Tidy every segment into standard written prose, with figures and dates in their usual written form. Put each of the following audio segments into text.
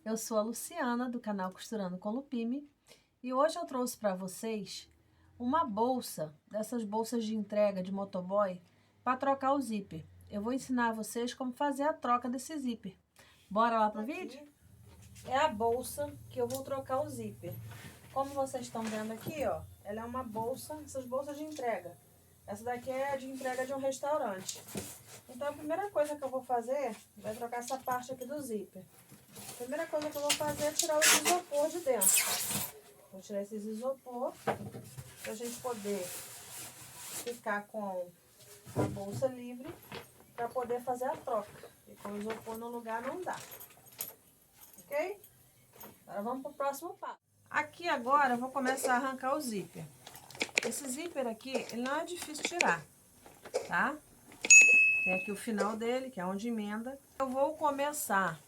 Eu sou a Luciana, do canal Costurando com Lupime, e hoje eu trouxe para vocês uma bolsa, dessas bolsas de entrega de motoboy, para trocar o zíper. Eu vou ensinar vocês como fazer a troca desse zíper. Bora lá pro vídeo? É a bolsa que eu vou trocar o zíper. Como vocês estão vendo aqui, ó, ela é uma bolsa, essas bolsas de entrega. Essa daqui é de entrega de um restaurante. Então a primeira coisa que eu vou fazer é trocar essa parte aqui do zíper. A primeira coisa que eu vou fazer é tirar os isopor de dentro. Vou tirar esses isopor para a gente poder ficar com a bolsa livre para poder fazer a troca. E com o isopor no lugar não dá. Ok? Agora vamos para o próximo passo. Aqui agora eu vou começar a arrancar o zíper. Esse zíper aqui, ele não é difícil tirar, tá? Tem aqui o final dele, que é onde emenda. Eu vou começar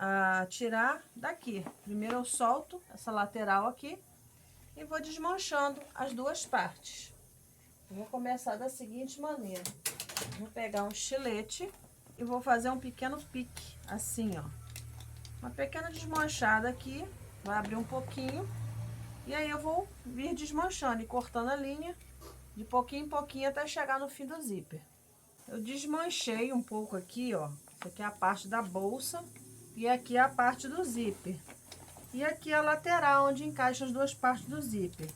a tirar daqui. Primeiro eu solto essa lateral aqui e vou desmanchando as duas partes. Eu vou começar da seguinte maneira. Vou pegar um estilete e vou fazer um pequeno pique, assim, ó. Uma pequena desmanchada aqui, vai abrir um pouquinho. E aí eu vou vir desmanchando e cortando a linha de pouquinho em pouquinho até chegar no fim do zíper. Eu desmanchei um pouco aqui, ó. Isso aqui é a parte da bolsa e aqui é a parte do zíper. E aqui é a lateral, onde encaixa as duas partes do zíper.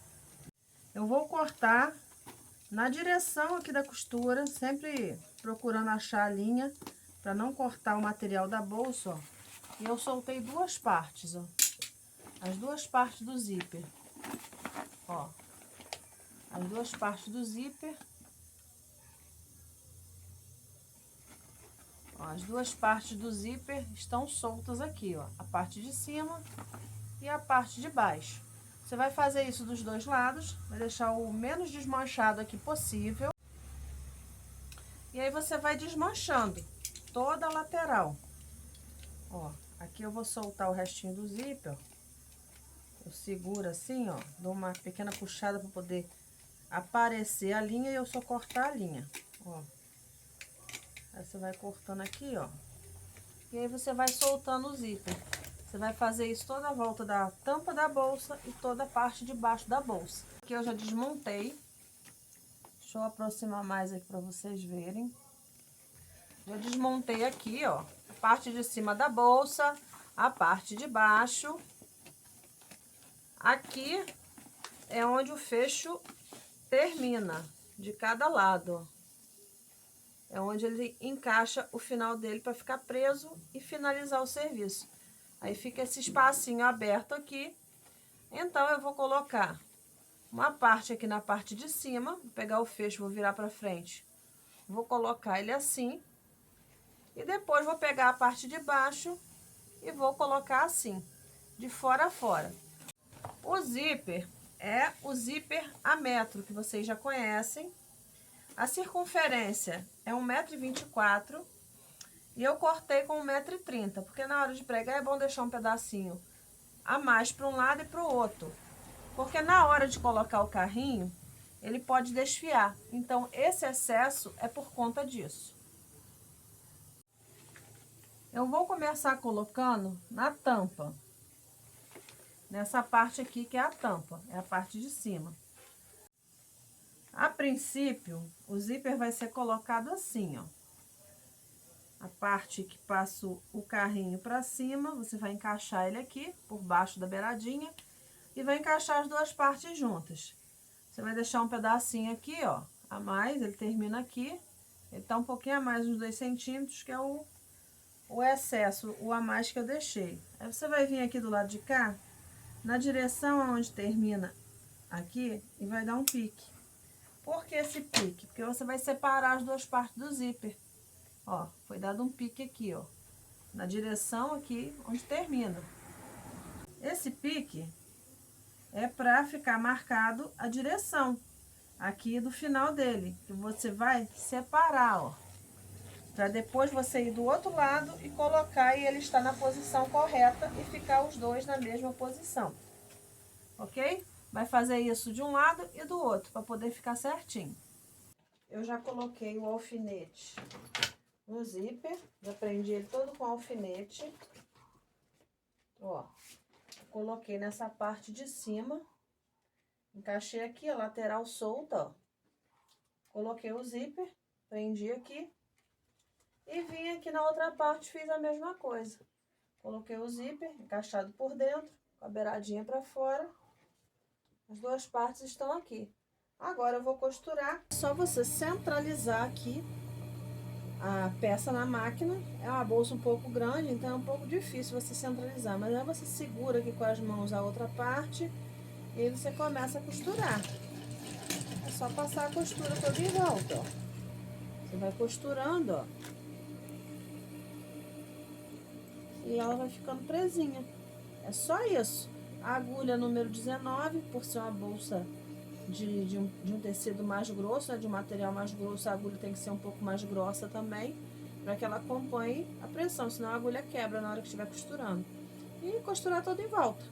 Eu vou cortar na direção aqui da costura, sempre procurando achar a linha para não cortar o material da bolsa, ó. E eu soltei duas partes, ó. As duas partes do zíper, ó. As duas partes do zíper. Ó, as duas partes do zíper estão soltas aqui, ó. A parte de cima e a parte de baixo. Você vai fazer isso dos dois lados, vai deixar o menos desmanchado aqui possível. E aí você vai desmanchando toda a lateral. Ó, aqui eu vou soltar o restinho do zíper, ó. Eu seguro assim, ó, dou uma pequena puxada para poder aparecer a linha e eu só cortar a linha, ó. Aí você vai cortando aqui, ó. E aí você vai soltando o zíper. Você vai fazer isso toda a volta da tampa da bolsa e toda a parte de baixo da bolsa. Aqui eu já desmontei. Deixa eu aproximar mais aqui para vocês verem. Já desmontei aqui, ó, a parte de cima da bolsa, a parte de baixo. Aqui é onde o fecho termina, de cada lado, ó. É onde ele encaixa o final dele para ficar preso e finalizar o serviço. Aí fica esse espacinho aberto aqui. Então, eu vou colocar uma parte aqui na parte de cima. Vou pegar o fecho, vou virar para frente. Vou colocar ele assim. E depois vou pegar a parte de baixo e vou colocar assim, de fora a fora. O zíper é o zíper a metro, que vocês já conhecem. A circunferência é 1,24 m e eu cortei com 1,30 m, porque na hora de pregar é bom deixar um pedacinho a mais para um lado e para o outro, porque na hora de colocar o carrinho, ele pode desfiar. Então, esse excesso é por conta disso. Eu vou começar colocando na tampa, nessa parte aqui que é a tampa, é a parte de cima. A princípio, o zíper vai ser colocado assim, ó. A parte que passa o carrinho para cima, você vai encaixar ele aqui, por baixo da beiradinha, e vai encaixar as duas partes juntas. Você vai deixar um pedacinho aqui, ó, a mais, ele termina aqui. Ele tá um pouquinho a mais, uns 2 centímetros, que é o excesso, o a mais que eu deixei. Aí você vai vir aqui do lado de cá, na direção aonde termina aqui, e vai dar um pique. Por que esse pique? Porque você vai separar as duas partes do zíper. Ó, foi dado um pique aqui, ó, na direção aqui onde termina. Esse pique é para ficar marcado a direção aqui do final dele, que você vai separar, ó, para depois você ir do outro lado e colocar e ele está na posição correta e ficar os dois na mesma posição, ok? Vai fazer isso de um lado e do outro para poder ficar certinho. Eu já coloquei o alfinete no zíper, já prendi ele todo com alfinete. Ó, coloquei nessa parte de cima, encaixei aqui a lateral solta, ó. Coloquei o zíper, prendi aqui e vim aqui na outra parte, fiz a mesma coisa. Coloquei o zíper encaixado por dentro, com a beiradinha para fora. As duas partes estão aqui. Agora eu vou costurar. É só você centralizar aqui a peça na máquina. É uma bolsa um pouco grande, então é um pouco difícil você centralizar. Mas aí você segura aqui com as mãos a outra parte e aí você começa a costurar. É só passar a costura toda em volta, ó. Você vai costurando, ó. E ela vai ficando presinha. É só isso. A agulha número 19, por ser uma bolsa de um tecido mais grosso, né, de um material mais grosso, a agulha tem que ser um pouco mais grossa também, para que ela acompanhe a pressão, senão a agulha quebra na hora que estiver costurando. E costurar todo em volta.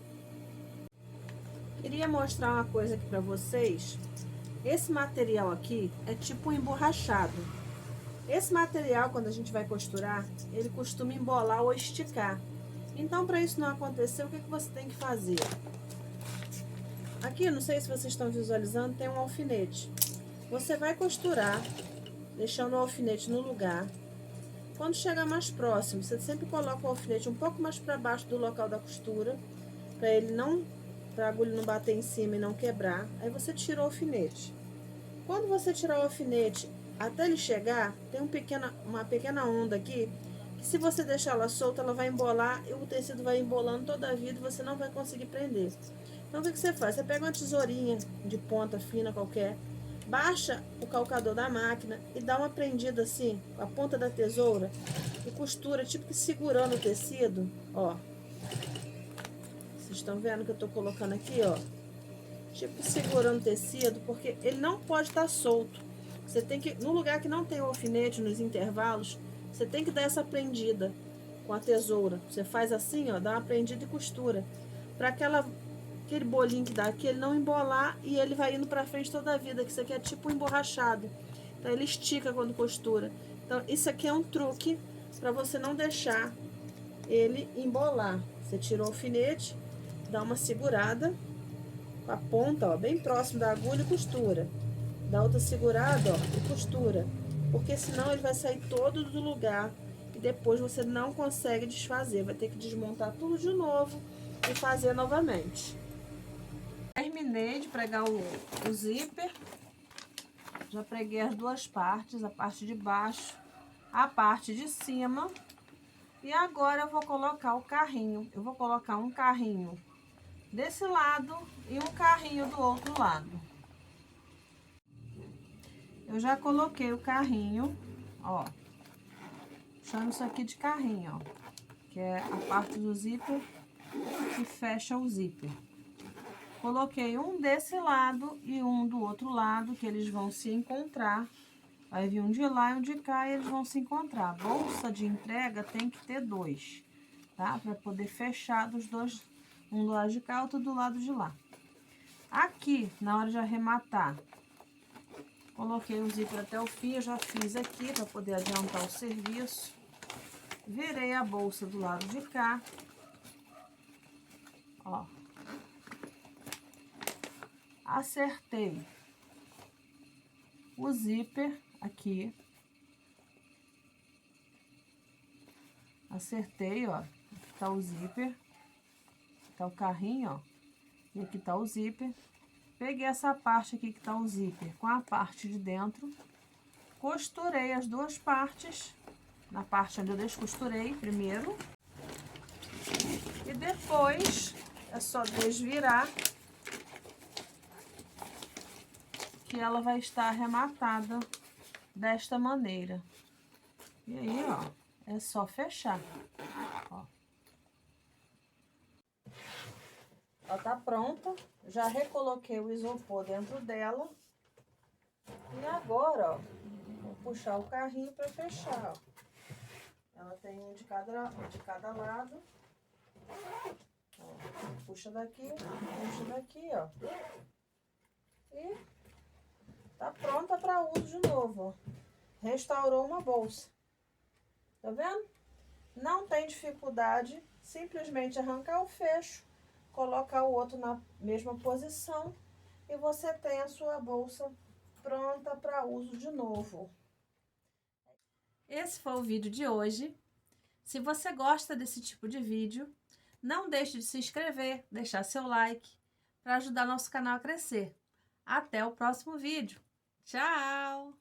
Queria mostrar uma coisa aqui para vocês. Esse material aqui é tipo um emborrachado. Esse material, quando a gente vai costurar, ele costuma embolar ou esticar. Então, para isso não acontecer, o que você tem que fazer? Aqui, não sei se vocês estão visualizando, tem um alfinete. Você vai costurar, deixando o alfinete no lugar. Quando chegar mais próximo, você sempre coloca o alfinete um pouco mais para baixo do local da costura, para a agulha não bater em cima e não quebrar. Aí você tira o alfinete. Quando você tirar o alfinete, até ele chegar, tem uma pequena onda aqui, que se você deixar ela solta, ela vai embolar e o tecido vai embolando toda a vida e você não vai conseguir prender. Então, o que você faz? Você pega uma tesourinha de ponta fina qualquer, baixa o calcador da máquina e dá uma prendida assim, com a ponta da tesoura, e costura, tipo que segurando o tecido, ó. Vocês estão vendo que eu tô colocando aqui, ó? Tipo segurando o tecido, porque ele não pode estar solto. Você tem que, no lugar que não tem o alfinete, nos intervalos, você tem que dar essa prendida com a tesoura. Você faz assim, ó, dá uma prendida e costura. Para aquele bolinho que dá aqui, ele não embolar e ele vai indo pra frente toda a vida, que isso aqui é tipo um emborrachado. Então ele estica quando costura. Então isso aqui é um truque para você não deixar ele embolar. Você tira o alfinete, dá uma segurada com a ponta, ó, bem próximo da agulha e costura. Dá outra segurada, ó, e costura. Porque senão ele vai sair todo do lugar e depois você não consegue desfazer. Vai ter que desmontar tudo de novo e fazer novamente. Terminei de pregar o zíper. Já preguei as duas partes, a parte de baixo, a parte de cima. E agora eu vou colocar o carrinho. Eu vou colocar um carrinho desse lado e um carrinho do outro lado. Eu já coloquei o carrinho, ó. Chamo isso aqui de carrinho, ó. Que é a parte do zíper que fecha o zíper. Coloquei um desse lado e um do outro lado, que eles vão se encontrar. Vai vir um de lá e um de cá e eles vão se encontrar. Bolsa de entrega tem que ter dois, tá? Para poder fechar dos dois, um do lado de cá, outro do lado de lá. Aqui, na hora de arrematar, coloquei o zíper até o fim, eu já fiz aqui para poder adiantar o serviço. Virei a bolsa do lado de cá, ó. Acertei o zíper aqui. Acertei, ó. Aqui tá o zíper. Tá o carrinho, ó. E aqui tá o zíper. Peguei essa parte aqui que tá o zíper com a parte de dentro. Costurei as duas partes. Na parte onde eu descosturei primeiro. E depois é só desvirar, que ela vai estar arrematada desta maneira. E aí, ó, é só fechar, ó. Ela tá pronta, já recoloquei o isopor dentro dela. E agora, ó, vou puxar o carrinho para fechar, ó. Ela tem um de cada lado. Ó, puxa daqui, ó. E tá pronta para uso de novo, ó. Restaurou uma bolsa. Tá vendo? Não tem dificuldade simplesmente arrancar o fecho, colocar o outro na mesma posição e você tem a sua bolsa pronta para uso de novo. Esse foi o vídeo de hoje. Se você gosta desse tipo de vídeo, não deixe de se inscrever, deixar seu like para ajudar nosso canal a crescer. Até o próximo vídeo. Tchau!